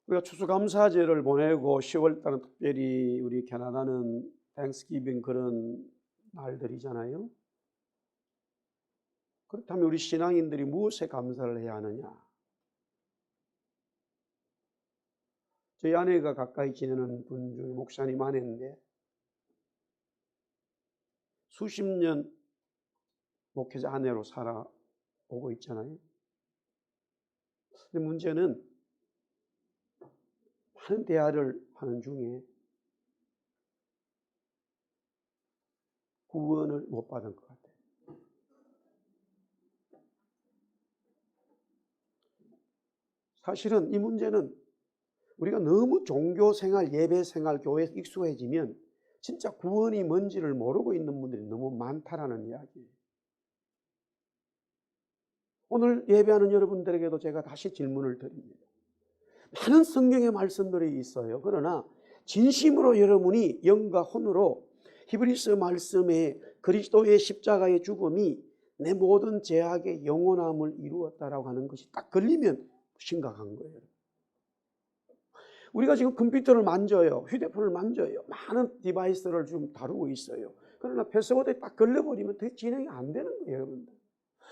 우리가 추수감사제를 보내고 10월달은 특별히 우리 캐나다는 땡스기빙 그런 날들이잖아요. 그렇다면 우리 신앙인들이 무엇에 감사를 해야 하느냐? 저희 아내가 가까이 지내는 분 중에 목사님 아내인데 수십 년 목회자 아내로 살아오고 있잖아요. 근데 문제는 많은 대화를 하는 중에 구원을 못 받은 것 같아요. 사실은 이 문제는 우리가 너무 종교생활, 예배생활, 교회에 익숙해지면 진짜 구원이 뭔지를 모르고 있는 분들이 너무 많다라는 이야기예요. 오늘 예배하는 여러분들에게도 제가 다시 질문을 드립니다. 많은 성경의 말씀들이 있어요. 그러나 진심으로 여러분이 영과 혼으로 히브리서 말씀에 그리스도의 십자가의 죽음이 내 모든 죄악의 영원함을 이루었다라고 하는 것이 딱 걸리면 심각한 거예요. 우리가 지금 컴퓨터를 만져요. 휴대폰을 만져요. 많은 디바이스를 좀 다루고 있어요. 그러나 패스워드에 딱 걸려버리면 더 진행이 안 되는 거예요, 여러분들.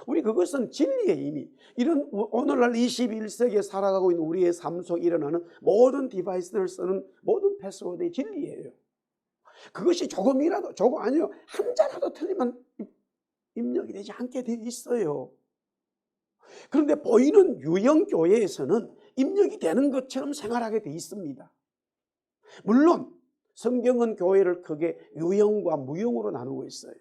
우리 그것은 진리에 이미 이런 오늘날 21세기에 살아가고 있는 우리의 삶 속에 일어나는 모든 디바이스를 쓰는 모든 패스워드의 진리예요. 그것이 조금이라도 아니요 한자라도 틀리면 입력이 되지 않게 되어 있어요. 그런데 보이는 유형 교회에서는 입력이 되는 것처럼 생활하게 되어 있습니다. 물론 성경은 교회를 크게 유형과 무형으로 나누고 있어요.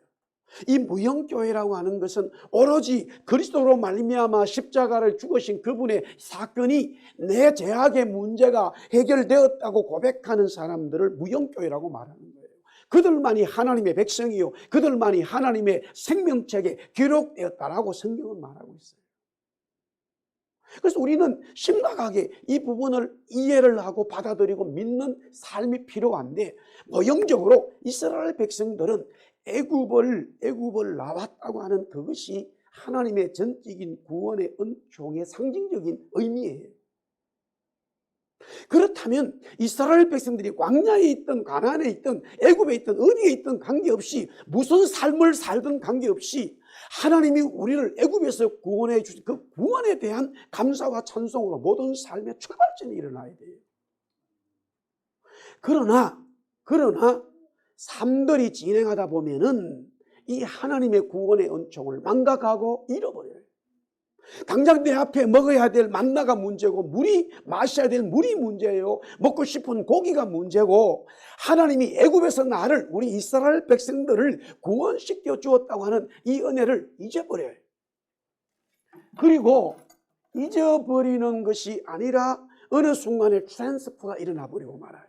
이 무형교회라고 하는 것은 오로지 그리스도로 말미암아 십자가를 죽으신 그분의 사건이 내 죄악의 문제가 해결되었다고 고백하는 사람들을 무형교회라고 말하는 거예요. 그들만이 하나님의 백성이요 그들만이 하나님의 생명책에 기록되었다라고 성경은 말하고 있어요. 그래서 우리는 심각하게 이 부분을 이해를 하고 받아들이고 믿는 삶이 필요한데, 모형적으로 이스라엘 백성들은 애굽을 나왔다고 하는 그것이 하나님의 전적인 구원의 은총의 상징적인 의미예요. 그렇다면 이스라엘 백성들이 광야에 있든 가나안에 있든 애굽에 있든 어디에 있든 관계없이, 무슨 삶을 살든 관계없이 하나님이 우리를 애굽에서 구원해 주신 그 구원에 대한 감사와 찬송으로 모든 삶의 출발점이 일어나야 돼요. 그러나 삶들이 진행하다 보면은 이 하나님의 구원의 은총을 망각하고 잃어버려요. 당장 내 앞에 먹어야 될 만나가 문제고 마셔야 될 물이 문제예요. 먹고 싶은 고기가 문제고, 하나님이 애굽에서 나를, 우리 이스라엘 백성들을 구원시켜 주었다고 하는 이 은혜를 잊어버려요. 그리고 잊어버리는 것이 아니라 어느 순간에 트랜스퍼가 일어나 버리고 말아요.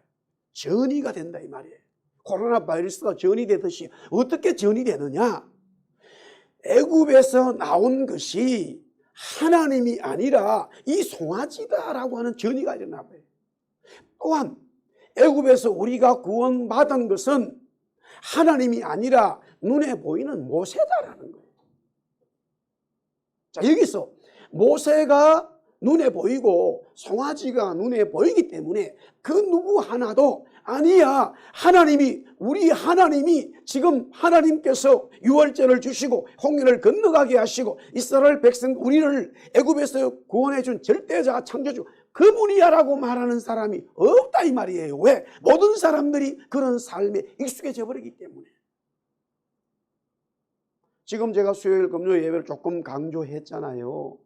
전이가 된다 이 말이에요. 코로나 바이러스가 전이 되듯이. 어떻게 전이 되느냐? 애굽에서 나온 것이 하나님이 아니라 이 송아지다라고 하는 전이가 일어나 봐요. 또한 애굽에서 우리가 구원받은 것은 하나님이 아니라 눈에 보이는 모세다라는 거예요. 자, 여기서 모세가 눈에 보이고 송아지가 눈에 보이기 때문에 그 누구 하나도 아니야, 우리 하나님이 지금 하나님께서 유월절을 주시고 홍해를 건너가게 하시고 이스라엘 백성 우리를 애굽에서 구원해 준 절대자 창조주 그분이야라고 말하는 사람이 없다 이 말이에요. 왜? 모든 사람들이 그런 삶에 익숙해져 버리기 때문에. 지금 제가 수요일 금요일 예배를 조금 강조했잖아요.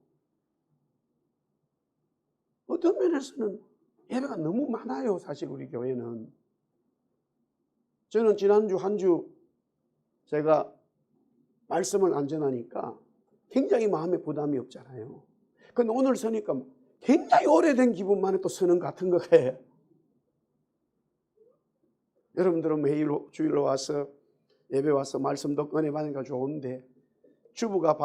어떤 면에서는 예배가 너무 많아요. 사실 우리 교회는. 저는 지난주 한 주 제가 말씀을 안 전하니까 굉장히 마음에 부담이 없잖아요. 근데 오늘 서니까 굉장히 오래된 기분만에 또 서는 같은 거예요. 여러분들은 매일 주일로 와서 예배 와서 말씀 듣고 은혜 받으니까 좋은데, 주부가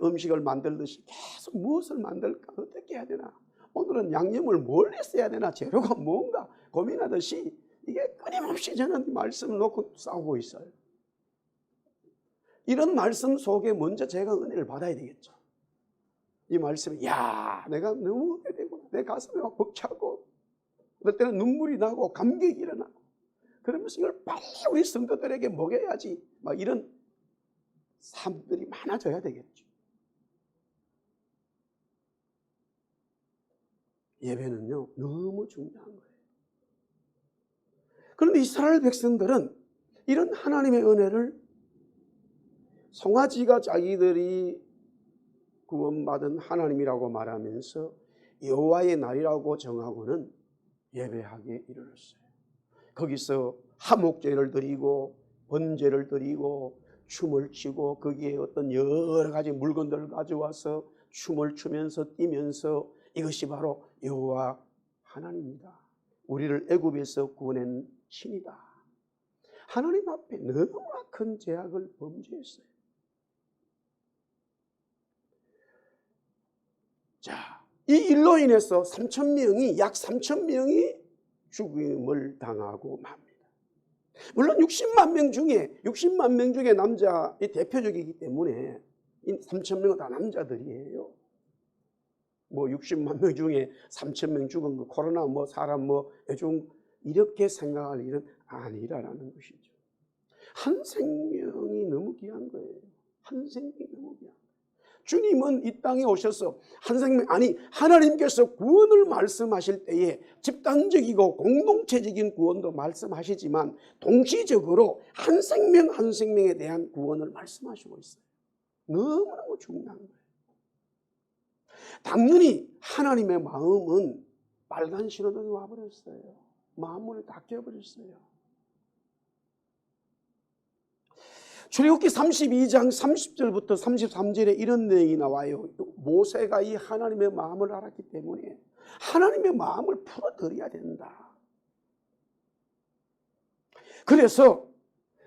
음식을 만들듯이 계속 무엇을 만들까, 어떻게 해야 되나, 오늘은 양념을 뭘 했어야 되나, 재료가 뭔가 고민하듯이 이게 끊임없이 저는 말씀을 놓고 싸우고 있어요. 이런 말씀 속에 먼저 제가 은혜를 받아야 되겠죠. 이 말씀이 내가 너무 오래되고 내 가슴이 막 벅차고 어떨 때는 눈물이 나고 감격이 일어나고 그러면서 이걸 빨리 우리 성도들에게 먹여야지 막 이런 삶들이 많아져야 되겠죠. 예배는요 너무 중요한 거예요. 그런데 이스라엘 백성들은 이런 하나님의 은혜를 송아지가 자기들이 구원받은 하나님이라고 말하면서 여호와의 날이라고 정하고는 예배하기에 이르렀어요. 거기서 화목제를 드리고 번제를 드리고 춤을 추고 거기에 어떤 여러 가지 물건들을 가져와서 춤을 추면서 뛰면서 이것이 바로 여호와 하나님이다. 우리를 애굽에서 구원한 신이다. 하나님 앞에 너무나 큰 죄악을 범죄했어요. 자, 이 일로 인해서 약 3천 명이 죽임을 당하고 맙니다. 물론 60만 명 중에 남자이 대표적이기 때문에 이 3천 명은 다 남자들이에요. 뭐 60만 명 중에 3천 명 죽은 거 코로나 뭐 사람 뭐 애중 이렇게 생각할 일은 아니라는 것이죠. 한 생명이 너무 귀한 거예요. 한 생명이 너무 귀한 거예요. 주님은 이 땅에 오셔서 한 생명, 아니 하나님께서 구원을 말씀하실 때에 집단적이고 공동체적인 구원도 말씀하시지만 동시적으로 한 생명 한 생명에 대한 구원을 말씀하시고 있어요. 너무너무 중요한 거예요. 당연히 하나님의 마음은 빨간 신호등이 와버렸어요. 마음문을 닫혀버렸어요. 출애굽기 32장 30절부터 33절에 이런 내용이 나와요. 모세가 이 하나님의 마음을 알았기 때문에 하나님의 마음을 풀어드려야 된다. 그래서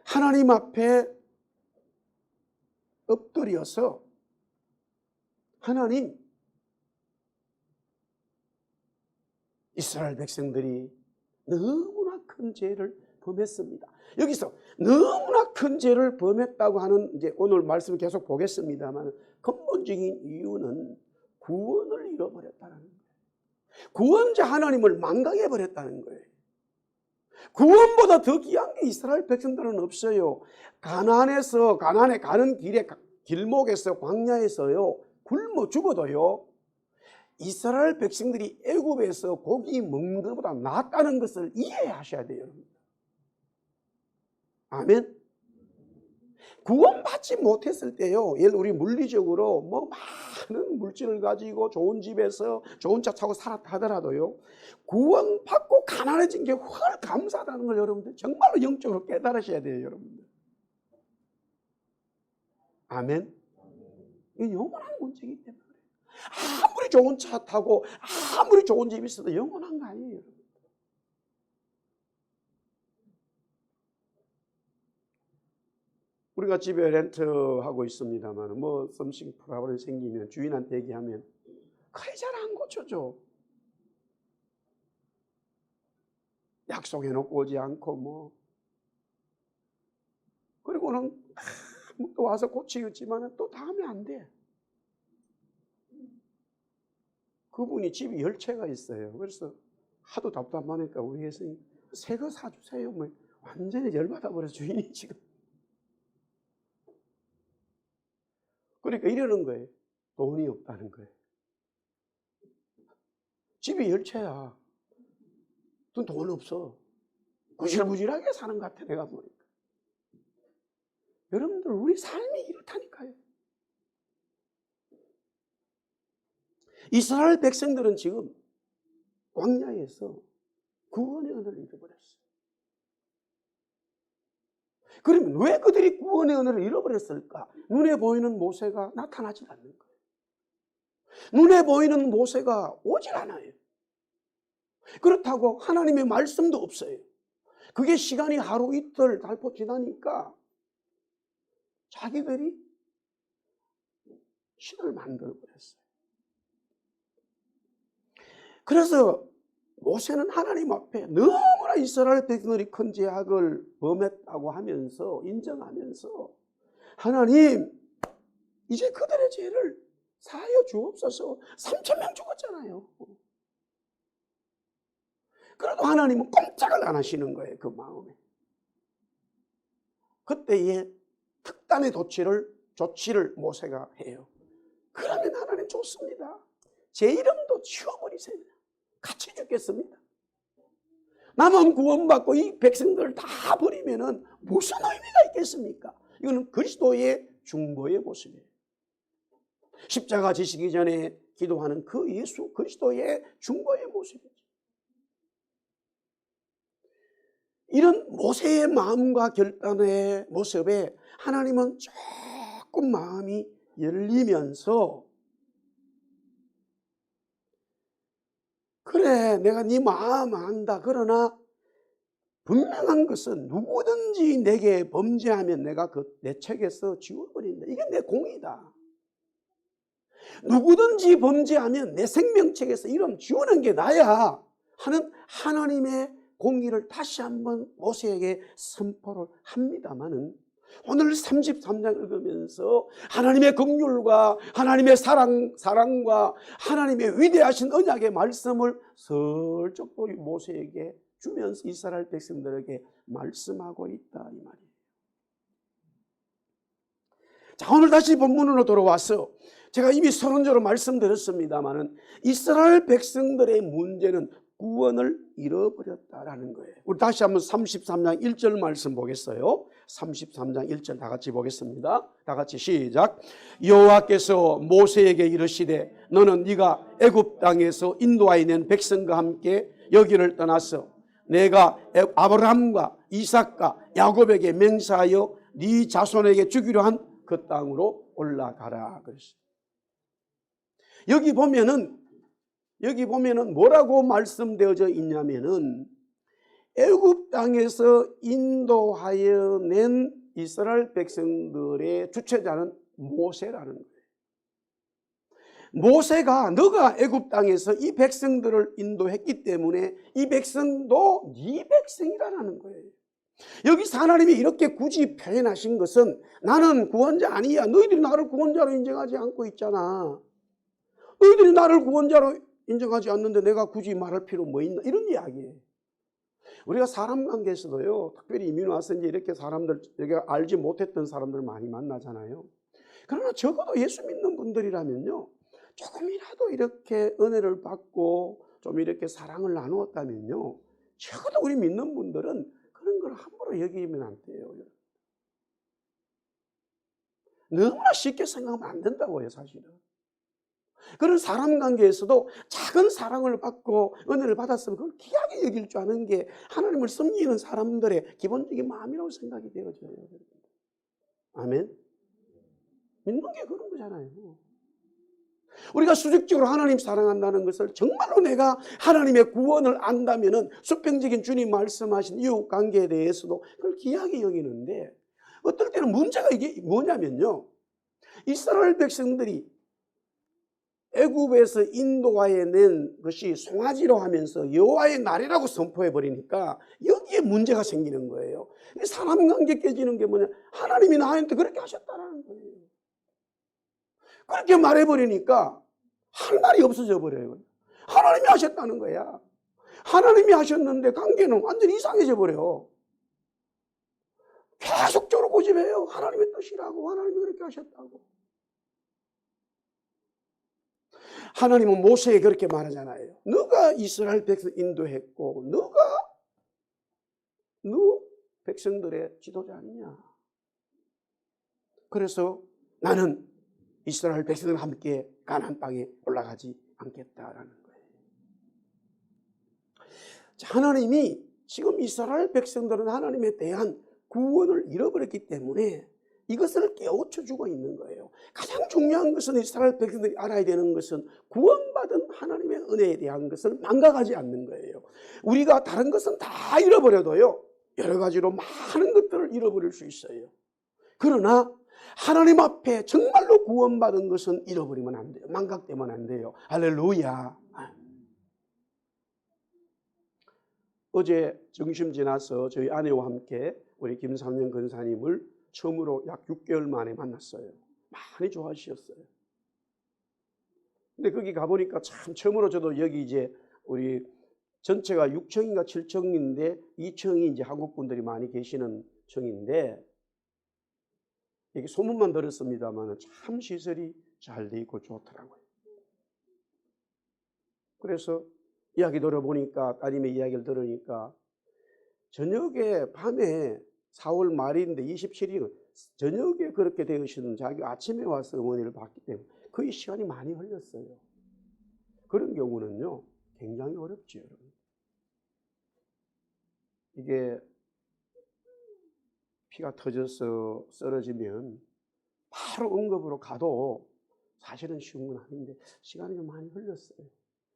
하나님 앞에 엎드려서 하나님, 이스라엘 백성들이 너무나 큰 죄를 범했습니다. 여기서 너무나 큰 죄를 범했다고 하는 이제 오늘 말씀을 계속 보겠습니다만 근본적인 이유는 구원을 잃어버렸다는 거예요. 구원자 하나님을 망각해버렸다는 거예요. 구원보다 더 귀한 게 이스라엘 백성들은 없어요. 가나안에 가는 길에 길목에서 광야에서요 굶어 죽어도요 이스라엘 백성들이 애굽에서 고기 먹는 것보다 낫다는 것을 이해하셔야 돼요. 아멘. 구원받지 못했을 때요, 예를 우리 물리적으로 뭐 많은 물질을 가지고 좋은 집에서 좋은 차 타고 살았다 하더라도요, 구원받고 가난해진 게 훨 감사하다는 걸 여러분들 정말로 영적으로 깨달으셔야 돼요, 여러분들. 아멘. 이건 영원한 문제이기 때문에 아무리 좋은 차 타고 아무리 좋은 집이 있어도 영원한 거 아니에요, 여러분. 우리가 집에 렌트하고 있습니다만 뭐 썸씽 프로그램 생기면 주인한테 얘기하면 거의 잘 안 고쳐줘. 약속해놓고 오지 않고 뭐 그리고는 또 와서 고치겠지만 또 다음에 안 돼. 그분이 집이 10채가 있어요. 그래서 하도 답답하니까 우리 회사님 새 거 사주세요. 뭐 완전히 열받아 버려 주인이 지금. 그러니까 이러는 거예요. 돈이 없다는 거예요. 집이 10채야. 돈 없어. 구질구질하게 사는 것 같아, 내가 보니까. 여러분들, 우리 삶이 이렇다니까요. 이스라엘 백성들은 지금 광야에서 구원의 은혜를 잃어버렸어요. 그러면 왜 그들이 구원의 은혜를 잃어버렸을까? 눈에 보이는 모세가 나타나지 않는 거예요. 눈에 보이는 모세가 오질 않아요. 그렇다고 하나님의 말씀도 없어요. 그게 시간이 하루 이틀 달포 지나니까 자기들이 신을 만들어버렸어요. 그래서 모세는 하나님 앞에 너무나 이스라엘 백성들이 큰 죄악을 범했다고 하면서 인정하면서 하나님, 이제 그들의 죄를 사하여 주옵소서. 3,000명 죽었잖아요. 그래도 하나님은 꼼짝을 안 하시는 거예요. 그 마음에. 그때에 특단의 조치를 모세가 해요. 그러면 하나님 좋습니다. 제 이름도 지워버리세요. 같이 죽겠습니다. 나만 구원받고 이 백성들을 다 버리면은 무슨 의미가 있겠습니까? 이거는 그리스도의 중보의 모습이에요. 십자가 지시기 전에 기도하는 그 예수 그리스도의 중보의 모습이죠. 이런 모세의 마음과 결단의 모습에 하나님은 조금 마음이 열리면서 그래 내가 네 마음 안다. 그러나 분명한 것은 누구든지 내게 범죄하면 내가 내 책에서 지워버린다. 이게 내 공이다. 누구든지 범죄하면 내 생명책에서 이름 지우는 게 나야 하는 하나님의 공의를 다시 한번 모세에게 선포를 합니다마는 오늘 33장 읽으면서 하나님의 긍휼과 하나님의 사랑과 하나님의 위대하신 언약의 말씀을 슬쩍 모세에게 주면서 이스라엘 백성들에게 말씀하고 있다 이 말이에요. 자, 오늘 다시 본문으로 돌아와서 제가 이미 서론적으로 말씀드렸습니다마는 이스라엘 백성들의 문제는 구원을 잃어버렸다라는 거예요. 우리 다시 한번 33장 1절 말씀 보겠어요. 33장 1절 다 같이 보겠습니다. 다 같이 시작. 여호와께서 모세에게 이르시되 너는 네가 애굽 땅에서 인도하여 낸 백성과 함께 여기를 떠나서 내가 아브라함과 이삭과 야곱에게 맹세하여 네 자손에게 주기로 한 그 땅으로 올라가라 그랬어요. 여기 보면은 뭐라고 말씀되어져 있냐면은 애굽 땅에서 인도하여 낸 이스라엘 백성들의 주체자는 모세라는 거예요. 모세가 너가 애굽 땅에서 이 백성들을 인도했기 때문에 이 백성도 네 백성이라는 거예요. 여기서 하나님이 이렇게 굳이 표현하신 것은 나는 구원자 아니야. 너희들이 나를 구원자로 인정하지 않고 있잖아. 너희들이 나를 구원자로 인정하지 않는데 내가 굳이 말할 필요 뭐 있나? 이런 이야기예요. 우리가 사람 관계에서도요, 특별히 이민 와서 이제 이렇게 사람들, 우리가 알지 못했던 사람들 많이 만나잖아요. 그러나 적어도 예수 믿는 분들이라면요, 조금이라도 이렇게 은혜를 받고 좀 이렇게 사랑을 나누었다면요, 적어도 우리 믿는 분들은 그런 걸 함부로 여기면 안 돼요. 너무나 쉽게 생각하면 안 된다고요, 사실은. 그런 사람 관계에서도 작은 사랑을 받고 은혜를 받았으면 그걸 귀하게 여길 줄 아는 게 하나님을 섬기는 사람들의 기본적인 마음이라고 생각이 되어져요. 아멘? 믿는 게 그런 거잖아요. 우리가 수직적으로 하나님 사랑한다는 것을 정말로 내가 하나님의 구원을 안다면은 수평적인 주님 말씀하신 이웃 관계에 대해서도 그걸 귀하게 여기는데 어떨 때는 문제가 이게 뭐냐면요. 이스라엘 백성들이 애굽에서 인도하여 낸 것이 송아지로 하면서 여호와의 날이라고 선포해 버리니까 여기에 문제가 생기는 거예요. 사람 관계 깨지는 게 뭐냐? 하나님이 나한테 그렇게 하셨다는 거예요. 그렇게 말해버리니까 할 말이 없어져 버려요. 하나님이 하셨다는 거야. 하나님이 하셨는데 관계는 완전히 이상해져 버려요. 계속적으로 고집해요. 하나님의 뜻이라고, 하나님이 그렇게 하셨다고. 하나님은 모세에게 그렇게 말하잖아요. 너가 이스라엘 백성 인도했고 너 백성들의 지도자 아니냐. 그래서 나는 이스라엘 백성들과 함께 가나안 땅에 올라가지 않겠다라는 거예요. 자, 하나님이 지금 이스라엘 백성들은 하나님에 대한 구원을 잃어버렸기 때문에 이것을 깨우쳐주고 있는 거예요. 가장 중요한 것은 이스라엘 백성들이 알아야 되는 것은 구원받은 하나님의 은혜에 대한 것을 망각하지 않는 거예요. 우리가 다른 것은 다 잃어버려도요, 여러 가지로 많은 것들을 잃어버릴 수 있어요. 그러나 하나님 앞에 정말로 구원받은 것은 잃어버리면 안 돼요. 망각되면 안 돼요. 할렐루야. 어제 점심 지나서 저희 아내와 함께 우리 김삼년 권사님을 처음으로 약 6개월 만에 만났어요. 많이 좋아하셨어요. 근데 거기 가보니까 참 처음으로 저도 여기 이제 우리 전체가 6층인가 7층인데 2층이 이제 한국 분들이 많이 계시는 층인데 이게 소문만 들었습니다만 참 시설이 잘 돼 있고 좋더라고요. 그래서 이야기 들어보니까, 따님의 이야기를 들으니까 저녁에 밤에 4월 말인데 27일은 저녁에 그렇게 되시는 자기 아침에 와서 어머니를 봤기 때문에 거의 시간이 많이 흘렸어요. 그런 경우는요 굉장히 어렵죠. 이게 피가 터져서 쓰러지면 바로 응급으로 가도 사실은 쉬운 건 아닌데 시간이 좀 많이 흘렸어요.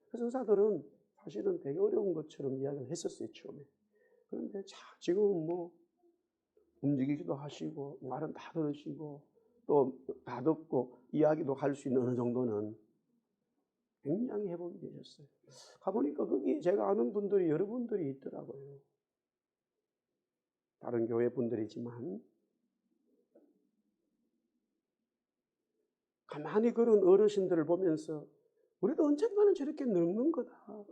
그래서 의사들은 사실은 되게 어려운 것처럼 이야기를 했었어요 처음에. 그런데 지금은 뭐 움직이기도 하시고 말은 다 들으시고 또 다 듣고 이야기도 할 수 있는 어느 정도는 굉장히 회복이 되셨어요. 가보니까 거기에 제가 아는 분들이 여러 분들이 있더라고요. 다른 교회 분들이지만 가만히 그런 어르신들을 보면서 우리도 언젠가는 저렇게 늙는 거다.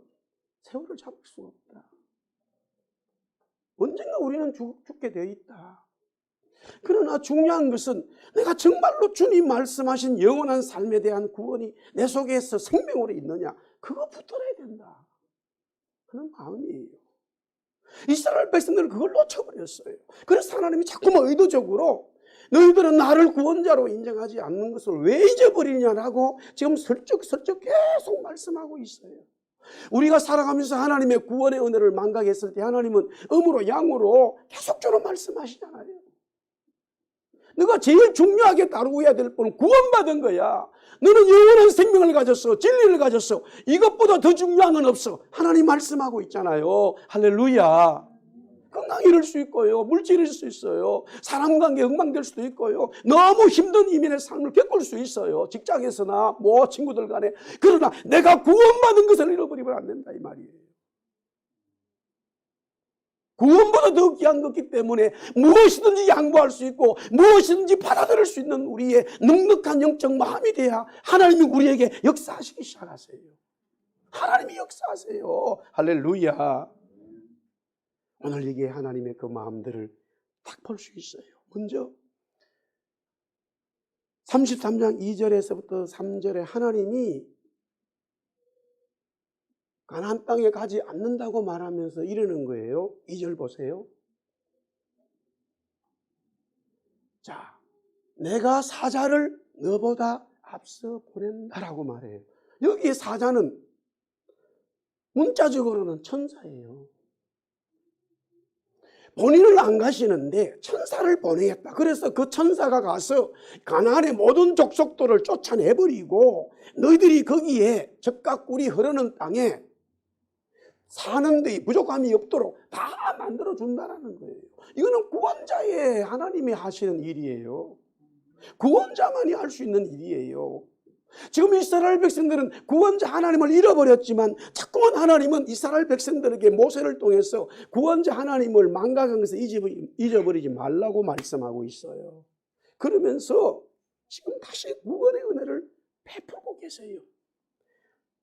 세월을 잡을 수가 없다. 언젠가 우리는 죽게 되어 있다. 그러나 중요한 것은 내가 정말로 주님 말씀하신 영원한 삶에 대한 구원이 내 속에서 생명으로 있느냐, 그거 붙들어야 된다. 그런 마음이에요. 이스라엘 백성들은 그걸 놓쳐버렸어요. 그래서 하나님이 자꾸만 의도적으로 너희들은 나를 구원자로 인정하지 않는 것을 왜 잊어버리냐라고 지금 슬쩍슬쩍 계속 말씀하고 있어요. 우리가 살아가면서 하나님의 구원의 은혜를 망각했을 때 하나님은 음으로 양으로 계속적으로 말씀하시잖아요. 너가 제일 중요하게 다루어야 될 분은 구원받은 거야. 너는 영원한 생명을 가졌어. 진리를 가졌어. 이것보다 더 중요한 건 없어. 하나님 말씀하고 있잖아요. 할렐루야. 건강 잃을 수 있고요. 물질 잃을 수 있어요. 사람 관계 엉망될 수도 있고요. 너무 힘든 이민의 삶을 겪을 수 있어요. 직장에서나 뭐 친구들 간에. 그러나 내가 구원받은 것을 잃어버리면 안 된다 이 말이에요. 구원보다 더 귀한 것이기 때문에 무엇이든지 양보할 수 있고 무엇이든지 받아들일 수 있는 우리의 넉넉한 영적 마음이 돼야 하나님이 우리에게 역사하시기 시작하세요. 하나님이 역사하세요. 할렐루야. 오늘 이게 하나님의 그 마음들을 딱 볼 수 있어요. 먼저 33장 2절에서부터 3절에 하나님이 가나안 땅에 가지 않는다고 말하면서 이러는 거예요. 2절 보세요. 자, 내가 사자를 너보다 앞서 보낸다라고 말해요. 여기에 사자는 문자적으로는 천사예요. 본인은 안 가시는데 천사를 보내겠다. 그래서 그 천사가 가서 가나안의 모든 족속들을 쫓아내버리고 너희들이 거기에 적각 꿀이 흐르는 땅에 사는 데 부족함이 없도록 다 만들어준다라는 거예요. 이거는 구원자의 하나님이 하시는 일이에요. 구원자만이 할 수 있는 일이에요. 지금 이스라엘 백성들은 구원자 하나님을 잃어버렸지만 자꾸만 하나님은 이스라엘 백성들에게 모세를 통해서 구원자 하나님을 망각한 것을 잊어버리지 말라고 말씀하고 있어요. 그러면서 지금 다시 구원의 은혜를 베풀고 계세요.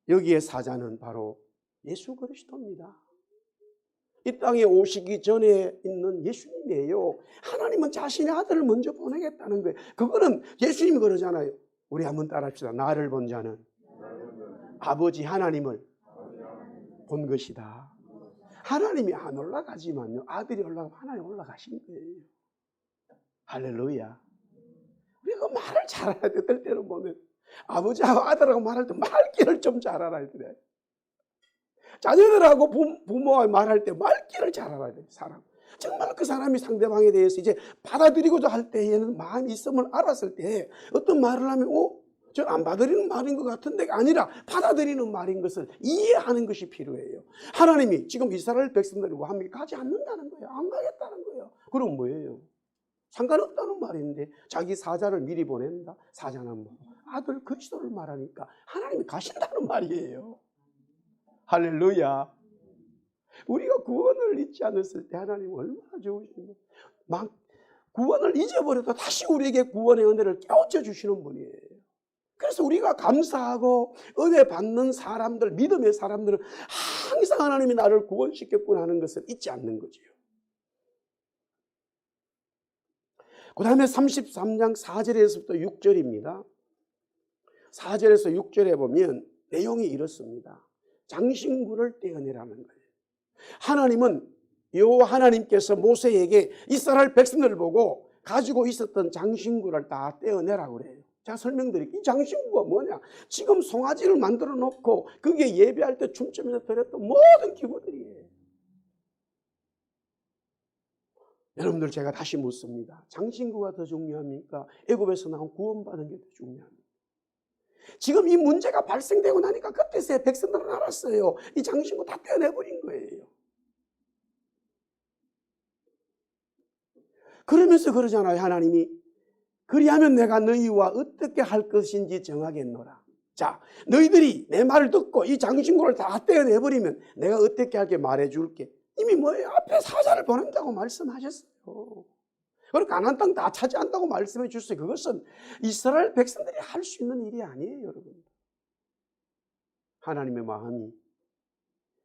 여기에 사자는 바로 예수 그리스도입니다. 이 땅에 오시기 전에 있는 예수님이에요. 하나님은 자신의 아들을 먼저 보내겠다는 거예요. 그거는 예수님이 그러잖아요. 우리 한번 따라합시다. 나를 본 자는 아버지 하나님을 본 것이다. 하나님이 안 올라가지만요, 아들이 올라가면 하나님 올라가신 거예요. 할렐루야. 우리가 말을 잘 알아야 돼. 어떨 때는 보면 아버지하고 아들하고 말할 때 말귀를 좀 잘 알아야 돼. 자녀들하고 부모와 말할 때 말귀를 잘 알아야 돼. 사람. 정말 그 사람이 상대방에 대해서 이제 받아들이고자 할 때에는 마음이 있음을 알았을 때 어떤 말을 하면 저 안 받아들이는 말인 것 같은데 아니라 받아들이는 말인 것을 이해하는 것이 필요해요. 하나님이 지금 이스라엘 백성들과 함께 가지 않는다는 거예요. 안 가겠다는 거예요. 그럼 뭐예요? 상관없다는 말인데 자기 사자를 미리 보낸다. 사자는 뭐 아들 그리스도를 말하니까 하나님이 가신다는 말이에요. 할렐루야. 우리가 구원을 잊지 않았을 때 하나님은 얼마나 좋으신가. 막 구원을 잊어버려도 다시 우리에게 구원의 은혜를 깨우쳐 주시는 분이에요. 그래서 우리가 감사하고 은혜 받는 사람들, 믿음의 사람들은 항상 하나님이 나를 구원시켰구나 하는 것을 잊지 않는 거지요. 그 다음에 33장 4절에서부터 6절입니다. 4절에서 6절에 보면 내용이 이렇습니다. 장신구를 떼어내라는 거예요. 하나님은 여호와 하나님께서 모세에게 이스라엘 백성들을 보고 가지고 있었던 장신구를 다 떼어내라고 그래요. 제가 설명드릴게요. 이 장신구가 뭐냐? 지금 송아지를 만들어 놓고 그게 예배할 때 춤추면서 드렸던 모든 기구들이에요. 여러분들, 제가 다시 묻습니다. 장신구가 더 중요합니까? 애굽에서 나온 구원받은 게 더 중요합니까? 지금 이 문제가 발생되고 나니까 그때서야 백성들은 알았어요. 이 장신구 다 떼어내버린 거예요. 그러면서 그러잖아요. 하나님이 그리하면 내가 너희와 어떻게 할 것인지 정하겠노라. 자, 너희들이 내 말을 듣고 이 장신구를 다 떼어내버리면 내가 어떻게 할게 말해줄게. 이미 뭐예요? 앞에 사자를 보낸다고 말씀하셨어요. 그리고 가나안 땅 다 차지한다고 말씀해 주셨어요. 그것은 이스라엘 백성들이 할 수 있는 일이 아니에요, 여러분. 하나님의 마음이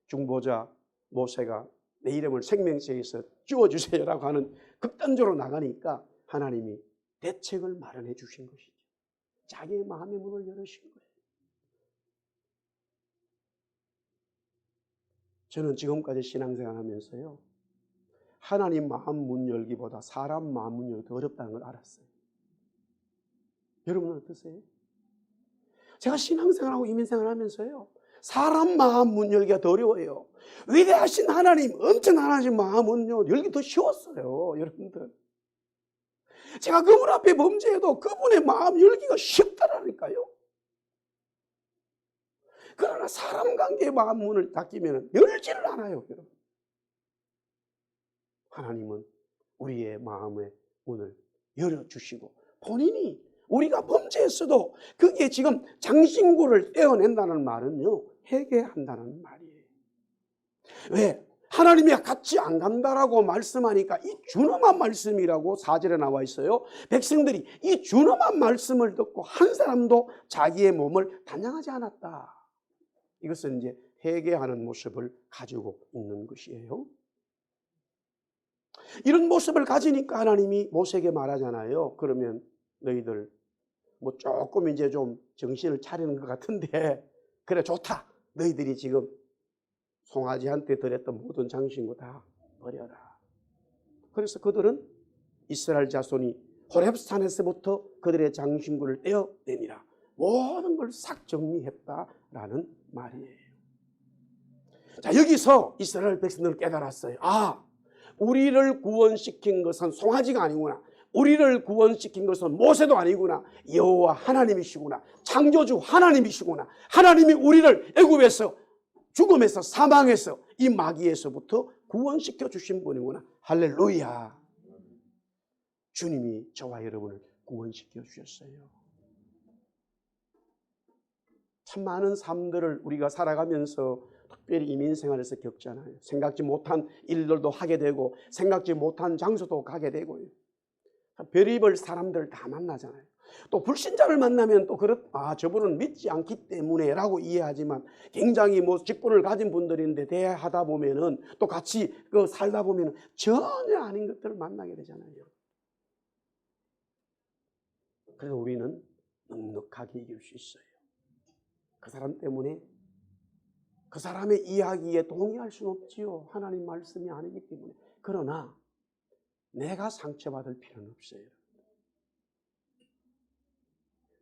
중보자 모세가 내 이름을 생명책에서 지워주세요라고 하는 극단적으로 나가니까 하나님이 대책을 마련해 주신 것이죠. 자기의 마음의 문을 열으신 거예요. 저는 지금까지 신앙생활 하면서요, 하나님 마음 문 열기보다 사람 마음 문 열기 더 어렵다는 걸 알았어요. 여러분은 어떠세요? 제가 신앙생활하고 이민생활 하면서요, 사람 마음 문 열기가 더 어려워요. 위대하신 하나님, 엄청나신 마음 문 열기 더 쉬웠어요, 여러분들. 제가 그분 앞에 범죄해도 그분의 마음 열기가 쉽더라니까요. 그러나 사람 관계의 마음 문을 닫기면 열지를 않아요, 여러분. 하나님은 우리의 마음의 문을 열어주시고 본인이 우리가 범죄했어도 그게 지금 장신구를 떼어낸다는 말은요, 회개한다는 말이에요. 왜? 하나님이 같이 안 간다라고 말씀하니까 이 준엄한 말씀이라고 4절에 나와 있어요. 백성들이 이 준엄한 말씀을 듣고 한 사람도 자기의 몸을 단장하지 않았다. 이것은 이제 회개하는 모습을 가지고 있는 것이에요. 이런 모습을 가지니까 하나님이 모세에게 말하잖아요. 그러면 너희들 뭐 조금 이제 좀 정신을 차리는 것 같은데, 그래 좋다. 너희들이 지금 송아지한테 드렸던 모든 장신구 다 버려라. 그래서 그들은 이스라엘 자손이 호렙산에서부터 그들의 장신구를 떼어내니라. 모든 걸 싹 정리했다라는 말이에요. 자, 여기서 이스라엘 백성들은 깨달았어요. 아, 우리를 구원시킨 것은 송아지가 아니구나. 우리를 구원시킨 것은 모세도 아니구나. 여호와 하나님이시구나. 창조주 하나님이시구나. 하나님이 우리를 애굽에서, 죽음에서, 사망에서, 이 마귀에서부터 구원시켜 주신 분이구나. 할렐루야. 주님이 저와 여러분을 구원시켜 주셨어요. 참 많은 삶들을 우리가 살아가면서 특별히 이민생활에서 겪잖아요. 생각지 못한 일들도 하게 되고 생각지 못한 장소도 가게 되고요. 별의별 사람들 다 만나잖아요. 또 불신자를 만나면 또 저분은 믿지 않기 때문에 라고 이해하지만 굉장히 뭐 직분을 가진 분들인데 대하다 보면은 또 같이 살다 보면은 전혀 아닌 것들을 만나게 되잖아요. 그래서 우리는 넉넉하게 이길 수 있어요. 그 사람 때문에 그 사람의 이야기에 동의할 수는 없지요. 하나님 말씀이 아니기 때문에. 그러나 내가 상처받을 필요는 없어요.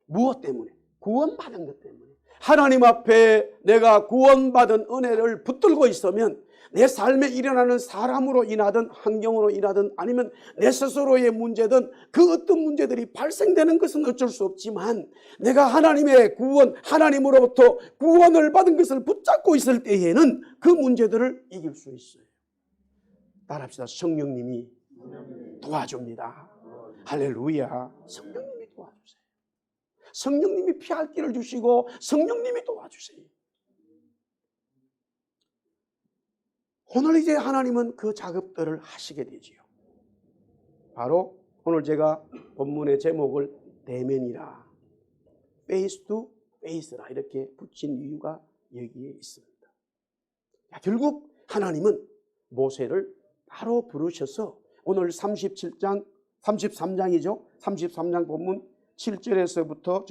무엇 때문에? 구원받은 것 때문에. 하나님 앞에 내가 구원받은 은혜를 붙들고 있으면 내 삶에 일어나는 사람으로 인하든 환경으로 인하든 아니면 내 스스로의 문제든 그 어떤 문제들이 발생되는 것은 어쩔 수 없지만 내가 하나님의 구원, 하나님으로부터 구원을 받은 것을 붙잡고 있을 때에는 그 문제들을 이길 수 있어요. 따라합시다. 성령님이 도와줍니다. 할렐루야. 성령님이 도와주세요. 성령님이 피할 길을 주시고 성령님이 도와주세요. 오늘 이제 하나님은 그 작업들을 하시게 되지요. 바로 오늘 제가 본문의 제목을 대면이라. face to face라 이렇게 붙인 이유가 여기에 있습니다. 결국 하나님은 모세를 바로 부르셔서 오늘 33장이죠. 33장 본문 7절에서부터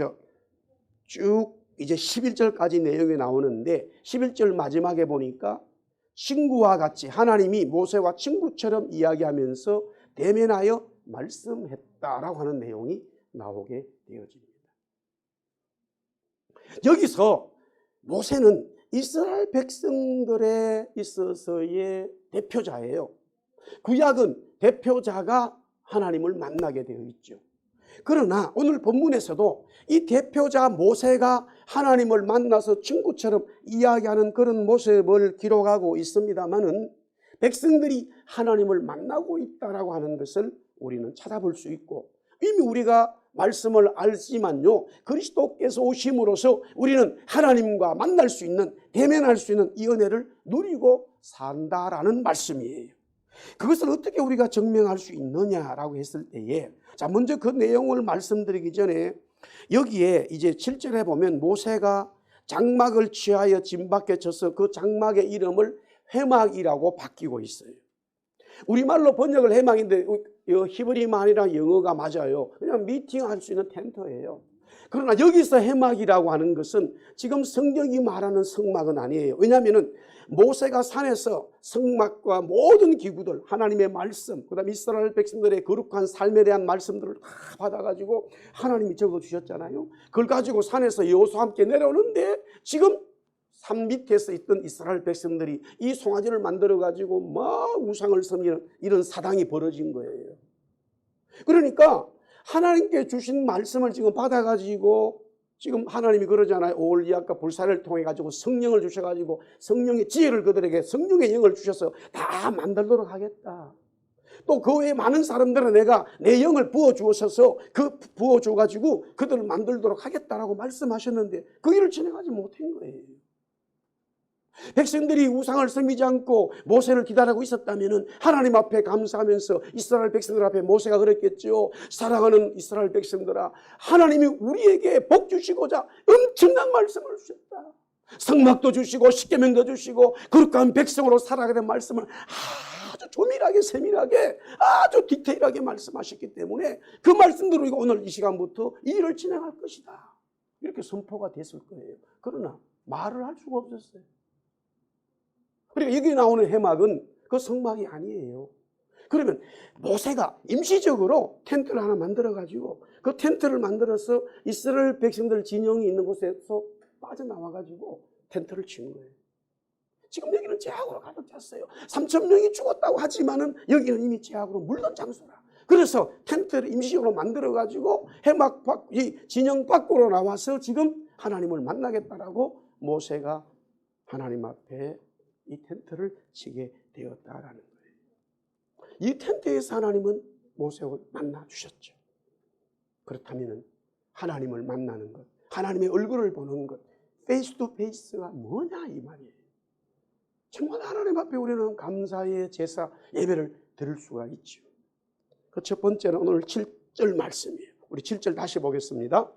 쭉 이제 11절까지 내용이 나오는데 11절 마지막에 보니까 친구와 같이 하나님이 모세와 친구처럼 이야기하면서 대면하여 말씀했다라고 하는 내용이 나오게 되어집니다. 여기서 모세는 이스라엘 백성들에 있어서의 대표자예요. 구약은 대표자가 하나님을 만나게 되어 있죠. 그러나 오늘 본문에서도 이 대표자 모세가 하나님을 만나서 친구처럼 이야기하는 그런 모습을 기록하고 있습니다마는 백성들이 하나님을 만나고 있다라고 하는 것을 우리는 찾아볼 수 있고 이미 우리가 말씀을 알지만요, 그리스도께서 오심으로써 우리는 하나님과 만날 수 있는, 대면할 수 있는 이 은혜를 누리고 산다라는 말씀이에요. 그것을 어떻게 우리가 증명할 수 있느냐라고 했을 때에, 자, 먼저 그 내용을 말씀드리기 전에 여기에 이제 7절에 보면 모세가 장막을 취하여 짐 밖에 져서 그 장막의 이름을 회막이라고 바뀌고 있어요. 우리말로 번역을 회막인데 히브리말이랑 영어가 맞아요. 그냥 미팅할 수 있는 텐트예요. 그러나 여기서 회막이라고 하는 것은 지금 성경이 말하는 성막은 아니에요. 왜냐하면 모세가 산에서 성막과 모든 기구들, 하나님의 말씀, 그 다음 이스라엘 백성들의 거룩한 삶에 대한 말씀들을 다 받아가지고 하나님이 적어주셨잖아요. 그걸 가지고 산에서 여호수아와 함께 내려오는데 지금 산 밑에서 있던 이스라엘 백성들이 이 송아지를 만들어가지고 막 우상을 섬기는 이런 사당이 벌어진 거예요. 그러니까 하나님께 주신 말씀을 지금 받아가지고 지금 하나님이 그러잖아요. 오올리앗과 불사를 통해 가지고 성령을 주셔가지고 성령의 지혜를 그들에게 성령의 영을 주셔서 다 만들도록 하겠다. 또 그 외에 많은 사람들은 내가 내 영을 부어주셔서 그 부어줘가지고 그들을 만들도록 하겠다라고 말씀하셨는데 그 일을 진행하지 못한 거예요. 백성들이 우상을 섬기지 않고 모세를 기다리고 있었다면 하나님 앞에 감사하면서 이스라엘 백성들 앞에 모세가 그랬겠죠. 사랑하는 이스라엘 백성들아, 하나님이 우리에게 복 주시고자 엄청난 말씀을 주셨다. 성막도 주시고 십계명도 주시고 거룩한 백성으로 살아가게 된 말씀을 아주 조밀하게 세밀하게 아주 디테일하게 말씀하셨기 때문에 그 말씀대로 우리가 오늘 이 시간부터 이 일을 진행할 것이다. 이렇게 선포가 됐을 거예요. 그러나 말을 할 수가 없었어요. 그러니까 여기 나오는 회막은 그 성막이 아니에요. 그러면 모세가 임시적으로 텐트를 하나 만들어가지고 그 텐트를 만들어서 이스라엘 백성들 진영이 있는 곳에서 빠져나와가지고 텐트를 치는 거예요. 지금 여기는 제약으로 가득 찼어요. 3,000명이 죽었다고 하지만은 여기는 이미 제약으로 물든 장소라. 그래서 텐트를 임시적으로 만들어가지고 해막 이 진영 밖으로 나와서 지금 하나님을 만나겠다라고 모세가 하나님 앞에 이 텐트를 치게 되었다라는 거예요. 이 텐트에서 하나님은 모세를 만나 주셨죠. 그렇다면 하나님을 만나는 것, 하나님의 얼굴을 보는 것, 페이스 투 페이스가 뭐냐 이 말이에요. 정말 하나님 앞에 우리는 감사의 제사 예배를 드릴 수가 있죠. 그 첫 번째는 오늘 7절 말씀이에요. 우리 7절 다시 보겠습니다.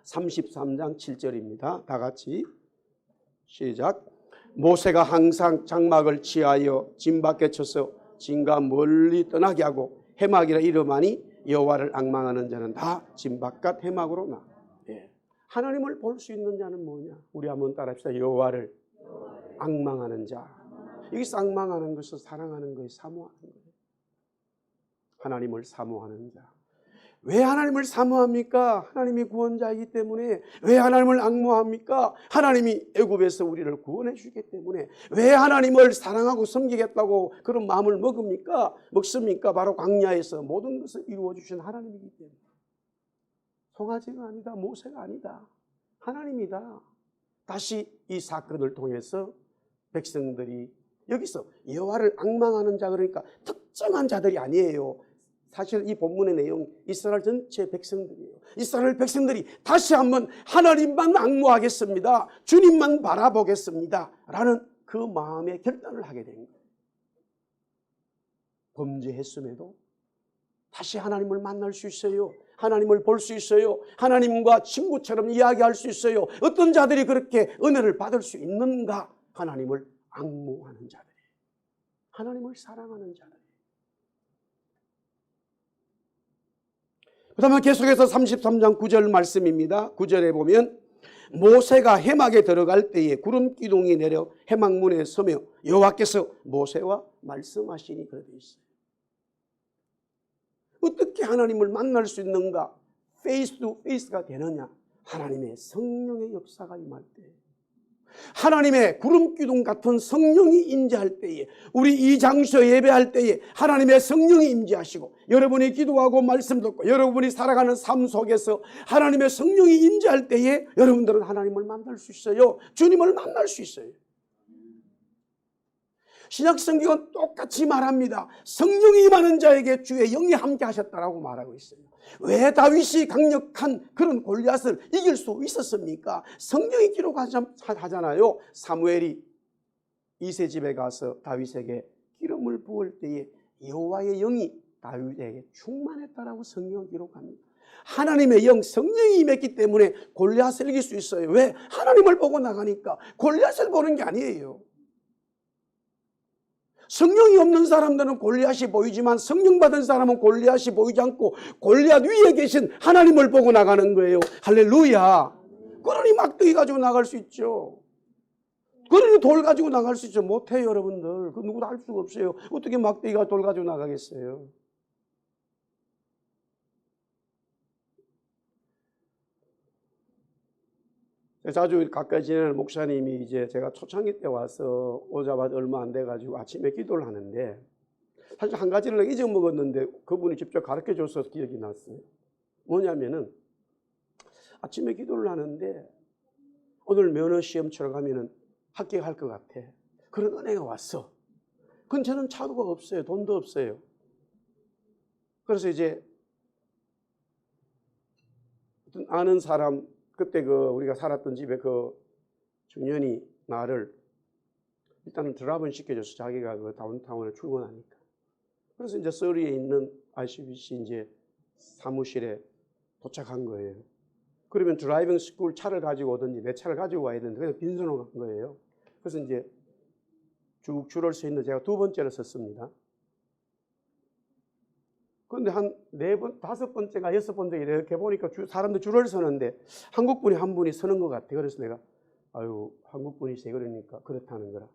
33장 7절입니다. 다 같이 시작. 모세가 항상 장막을 취하여 짐 밖에 쳐서 짐과 멀리 떠나게 하고 회막이라 이름하니 여호와를 앙망하는 자는 다 짐 바깥 회막으로 나. 예. 하나님을 볼 수 있는 자는 뭐냐? 우리 한번 따라합시다. 여호와를 앙망하는 자. 여기서 앙망하는 것은 사랑하는 거예요. 사모하는 거예요. 하나님을 사모하는 자. 왜 하나님을 사모합니까? 하나님이 구원자이기 때문에. 왜 하나님을 앙모합니까? 하나님이 애굽에서 우리를 구원해 주기 때문에. 왜 하나님을 사랑하고 섬기겠다고 그런 마음을 먹습니까? 바로 광야에서 모든 것을 이루어 주신 하나님이기 때문에. 송아지가 아니다, 모세가 아니다, 하나님이다. 다시 이 사건을 통해서 백성들이 여기서 여호와를 앙망하는 자, 그러니까 특정한 자들이 아니에요. 사실 이 본문의 내용 이스라엘 전체 백성들이에요. 이스라엘 백성들이 다시 한번 하나님만 앙모하겠습니다, 주님만 바라보겠습니다 라는 그 마음의 결단을 하게 된 거예요. 범죄했음에도 다시 하나님을 만날 수 있어요. 하나님을 볼 수 있어요? 하나님과 친구처럼 이야기할 수 있어요? 어떤 자들이 그렇게 은혜를 받을 수 있는가? 하나님을 앙慕하는 자들이, 하나님을 사랑하는 자들. 그 다음에 계속해서 33장 9절 말씀입니다. 9절에 보면 모세가 해막에 들어갈 때에 구름 기둥이 내려 해막문에 서며 여호와께서 모세와 말씀하시니 그렇게 되어 있어요. 어떻게 하나님을 만날 수 있는가? 페이스 투 페이스가 되느냐? 하나님의 성령의 역사가 임할 때, 하나님의 구름기둥 같은 성령이 임재할 때에, 우리 이 장소 예배할 때에 하나님의 성령이 임재하시고, 여러분이 기도하고 말씀 듣고 여러분이 살아가는 삶 속에서 하나님의 성령이 임재할 때에 여러분들은 하나님을 만날 수 있어요. 주님을 만날 수 있어요. 신약 성경은 똑같이 말합니다. 성령이 임하는 자에게 주의 영이 함께 하셨다라고 말하고 있어요. 왜 다윗이 강력한 그런 골리앗을 이길 수 있었습니까? 성령이 기록하잖아요. 사무엘이 이새 집에 가서 다윗에게 기름을 부을 때에 여호와의 영이 다윗에게 충만했다라고 성경은 기록합니다. 하나님의 영, 성령이 임했기 때문에 골리앗을 이길 수 있어요. 왜? 하나님을 보고 나가니까. 골리앗을 보는 게 아니에요. 성령이 없는 사람들은 골리앗이 보이지만 성령 받은 사람은 골리앗이 보이지 않고 골리앗 위에 계신 하나님을 보고 나가는 거예요. 할렐루야. 그러니 막대기 가지고 나갈 수 있죠. 그러니 돌 가지고 나갈 수 있죠. 못해요, 여러분들. 그 누구도 할 수가 없어요. 어떻게 막대기가 돌 가지고 나가겠어요? 자주 가까이 지내는 목사님이 이제 제가 초창기 때 와서 오자마자 얼마 안 돼가지고 아침에 기도를 하는데, 사실 한 가지를 잊어먹었는데 그분이 직접 가르쳐 줘서 기억이 났어요. 뭐냐면은 아침에 기도를 하는데 오늘 면허 시험 치러 가면은 합격할 것 같아. 그런 은혜가 왔어. 근데 저는 차도가 없어요. 돈도 없어요. 그래서 이제 어떤 아는 사람, 그때 우리가 살았던 집에 그 청년이 나를 일단은 드랍은 시켜줘서 자기가 그 다운타운에 출근하니까. 그래서 이제 서리에 있는 ICBC 이제 사무실에 도착한 거예요. 그러면 드라이빙 스쿨 차를 가지고 오든지 내 차를 가지고 와야 되는데 그냥 빈손으로 간 거예요. 그래서 이제 쭉 줄을 서 있는데 제가 두 번째를 섰습니다. 그런데 한 4번, 5번째가 6번째 이렇게 보니까 사람들 줄을 서는데 한국분이 한 분이 서는 것 같아. 그래서 내가 아유 한국분이세요. 그러니까 그렇다는 거라.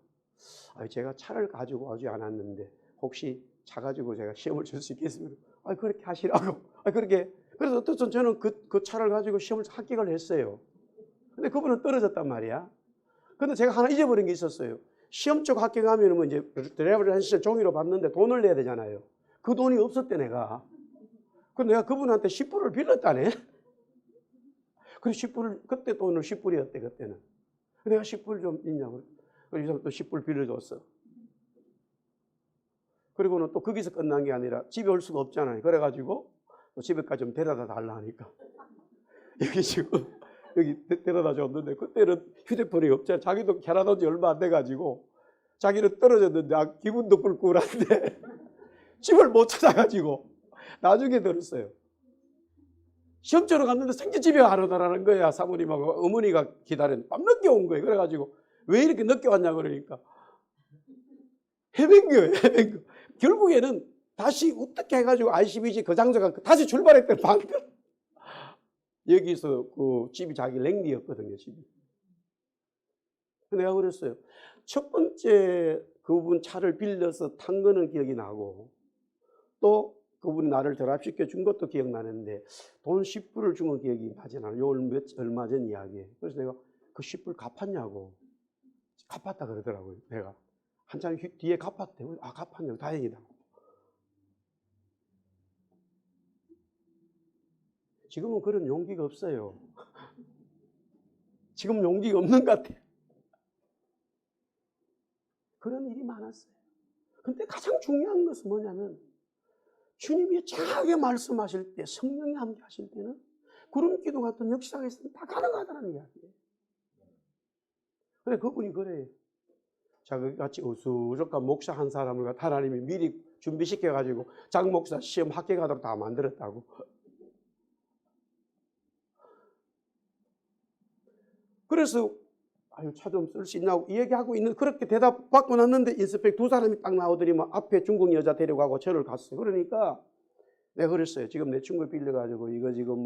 아유 제가 차를 가지고 오지 않았는데 혹시 차 가지고 제가 시험을 칠 수 있겠습니까? 아 그렇게 하시라고. 아 그렇게. 그래서 어떻든 저는 그 차를 가지고 시험을 합격을 했어요. 근데 그분은 떨어졌단 말이야. 근데 제가 하나 잊어버린 게 있었어요. 시험 쪽 합격하면 뭐 이제 드라이버를 한 시절 종이로 받는데 돈을 내야 되잖아요. 그 돈이 없었대 내가. 그래서 내가 그분한테 10불을 빌렸다네. 그래서 10불을 그때 돈을 10불이었대 그때는. 내가 10불 좀 있냐고. 그래서 이 사람 또 10불 빌려줬어. 그리고는 또 거기서 끝난 게 아니라 집에 올 수가 없잖아요. 그래가지고 또 집에까지 좀 데려다 달라 하니까 여기 지금 여기 데려다 줬는데 그때는 휴대폰이 없잖아. 자기도 캐나다 지 얼마 안 돼가지고 자기는 떨어졌는데 기분도 꿀꿀한데 집을 못 찾아가지고 나중에 들었어요. 시험 치러 갔는데 생지집에 안 오더라는 거야. 사모님하고 어머니가 기다렸는데 밤늦게 온 거예요. 그래가지고 왜 이렇게 늦게 왔냐 그러니까 헤맨 거예요. 헤맨 거. 결국에는 다시 어떻게 해가지고 ICBC 그 장소가 다시 출발했더니 방금 여기서 그 집이 자기 랭리였거든요. 집이. 내가 그랬어요. 첫 번째 그분 차를 빌려서 탄 거는 기억이 나고 또 그분이 나를 드랍시켜 준 것도 기억나는데 돈 10불을 준 건 기억이 나진 않아요. 얼마 전 이야기예요. 그래서 내가 그 10불 갚았냐고. 갚았다 그러더라고요. 내가 한참 뒤에 갚았대. 아 갚았냐고. 다행이다. 지금은 그런 용기가 없어요. 지금 용기가 없는 것 같아요. 그런 일이 많았어요. 근데 가장 중요한 것은 뭐냐면 주님이 정확하게 말씀하실 때 성령이 함께 하실 때는 구름기둥 같은 역사가 있으면 다 가능하다는 이야기예요. 그래 그분이 그래요. 자기같이 우수적한 목사 한 사람을 하나님이 미리 준비시켜가지고 장 목사 시험 합격하도록 다 만들었다고. 그래서 아유 차 좀 쓸 수 있냐고 얘기하고 있는 그렇게 대답 받고 났는데 인스펙 두 사람이 딱 나오더니만 앞에 중국 여자 데려가고 저를 갔어요. 그러니까 내가 그랬어요. 지금 내 친구 빌려가지고 이거 지금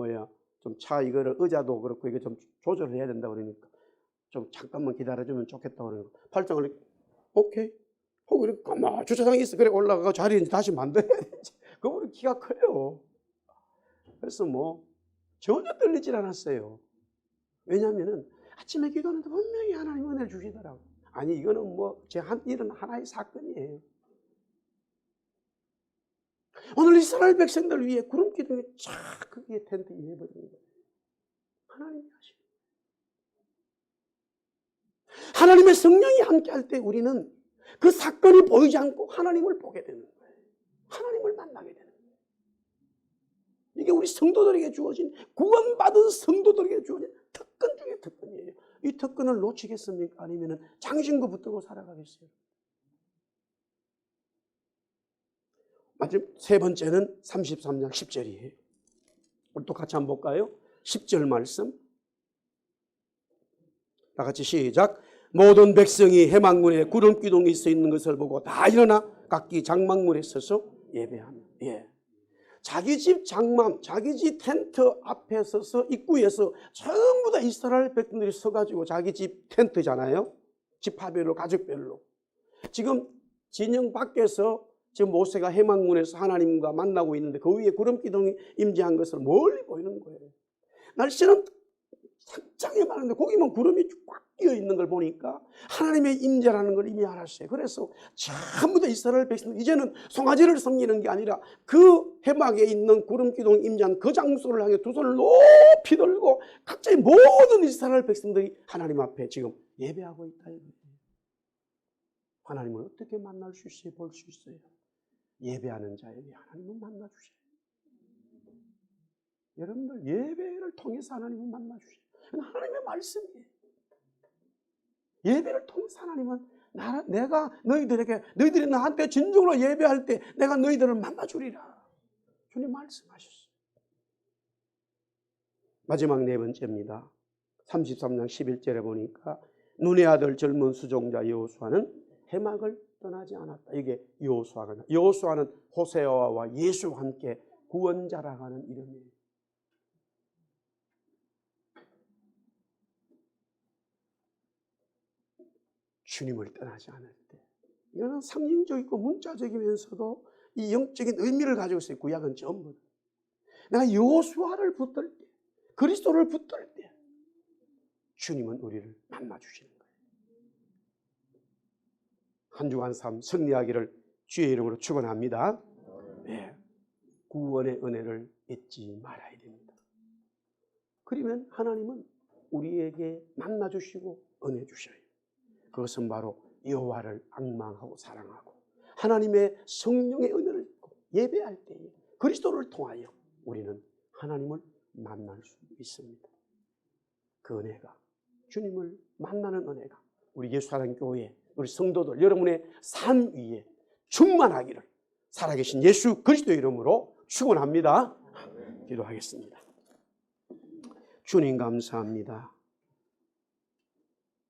좀 차 이거를 의자도 그렇고 이거 좀 조절을 해야 된다 그러니까 좀 잠깐만 기다려주면 좋겠다 그러니까 팔짱을 오케이 하고 이렇게 가만 주차장에 있어. 그래 올라가고 자리에 다시 만들어야 되지. 그분은 키가 커요. 그래서 전혀 떨리질 않았어요. 왜냐하면은 아침에 기도하는데 분명히 하나님 은혜를 주시더라고요. 아니 이거는 제 일은 하나의 사건이에요. 오늘 이스라엘 백성들 위해 구름 기둥이 쫙 거기에 텐트 임해버리는 거예요. 하나님이 하시는 거예요. 하나님의 성령이 함께할 때 우리는 그 사건이 보이지 않고 하나님을 보게 되는 거예요. 하나님을 만나게 되는 거예요. 이게 우리 성도들에게 주어진 구원받은 성도들에게 주어진 특권 중에 특권이에요. 이 특권을 놓치겠습니까? 아니면 장신구 붙들고 살아가겠어요? 마지막 세 번째는 33장 10절이에요. 우리 또 같이 한번 볼까요? 10절 말씀. 다 같이 시작. 모든 백성이 해망문에 구름 기둥이 서 있는 것을 보고 다 일어나 각기 장막문에 서서 예배하며. 예. 자기 집 장막, 자기 집 텐트 앞에 서서 입구에서 전부 다 이스라엘 백성들이 서가지고 자기 집 텐트잖아요. 지파별로 가족별로. 지금 진영 밖에서 지금 모세가 해망문에서 하나님과 만나고 있는데 그 위에 구름 기둥이 임재한 것을 멀리 보이는 거예요. 날씨는 상당히 많은데 거기만 구름이 꽉 끼어 있는 걸 보니까 하나님의 임재라는 걸 이미 알았어요. 그래서 전부 다 이스라엘 백성들 이제는 송아지를 섬기는 게 아니라 그 해막에 있는 구름 기둥 임재한 그 장소를 향해 두 손을 높이 들고 각자의 모든 이스라엘 백성들이 하나님 앞에 지금 예배하고 있다. 하나님을 어떻게 만날 수 있어요? 볼 수 있어요? 예배하는 자에게 하나님을 만나주셔요. 여러분들 예배를 통해서 하나님을 만나주셔요. 하나님의 말씀이에요. 예배를 통해서 하나님은 내가 너희들이 나한테 진정으로 예배할 때 내가 너희들을 만나주리라. 주님 말씀하셨어요. 마지막 네 번째입니다. 33장 11절에 보니까 눈의 아들 젊은 수종자 여호수아는 해막을 떠나지 않았다. 이게 여호수아는 호세아와 예수와 함께 구원자라고 하는 이름이에요. 주님을 떠나지 않을 때. 이거는 상징적이고 문자적이면서도 이 영적인 의미를 가지고 있어요. 구약은 전부. 내가 여호수아를 붙들 때, 그리스도를 붙들 때 주님은 우리를 만나주시는 거예요. 한 주간 삶 승리하기를 주의 이름으로 축원합니다. 네. 구원의 은혜를 잊지 말아야 됩니다. 그러면 하나님은 우리에게 만나주시고 은혜 주셔요. 그것은 바로 여호와를 앙망하고 사랑하고 하나님의 성령의 은혜를 입고 예배할 때에 그리스도를 통하여 우리는 하나님을 만날 수 있습니다. 그 은혜가 주님을 만나는 은혜가 우리 예수사랑교회 우리 성도들 여러분의 삶 위에 충만하기를 살아계신 예수 그리스도의 이름으로 축원합니다. 기도하겠습니다. 주님 감사합니다.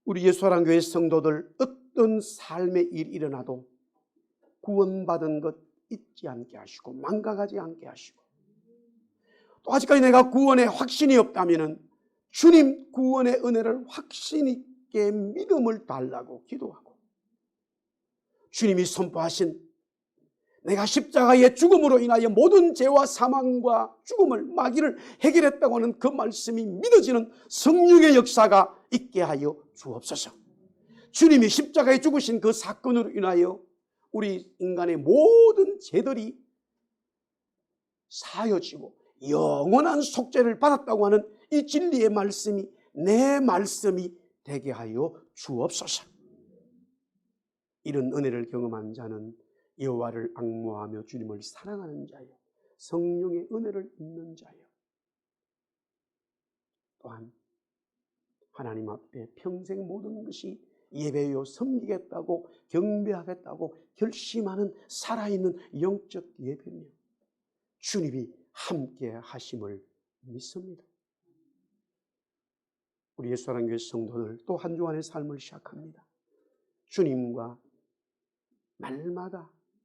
우리 예수사랑교회 성도들 어떤 삶의 일이 일어나도 구원받은 것 잊지 않게 하시고 망각하지 않게 하시고 또 아직까지 내가 구원에 확신이 없다면 주님 구원의 은혜를 확신 있게 믿음을 달라고 기도하고 주님이 선포하신 내가 십자가의 죽음으로 인하여 모든 죄와 사망과 죽음을 마귀를 해결했다고 하는 그 말씀이 믿어지는 성령의 역사가 있게 하여 주옵소서. 주님이 십자가에 죽으신 그 사건으로 인하여 우리 인간의 모든 죄들이 사여지고 영원한 속죄를 받았다고 하는 이 진리의 말씀이 내 말씀이 되게 하여 주옵소서. 이런 은혜를 경험한 자는 여호와를 앙모하며 주님을 사랑하는 자요 성령의 은혜를 입는 자요 또한 하나님 앞에 평생 모든 것이 예배요 섬기겠다고 경배하겠다고 결심하는 살아있는 영적 예배며 주님이 함께 하심을 믿습니다. 우리 예수사랑교회 성도들 또 한 주간의 삶을 시작합니다. 주님과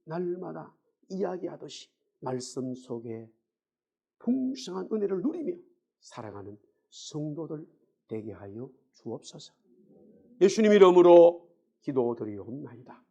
날마다 이야기하듯이 말씀 속에 풍성한 은혜를 누리며 살아가는 성도들 되게 하여 주옵소서. 예수님 이름으로 기도드리옵나이다.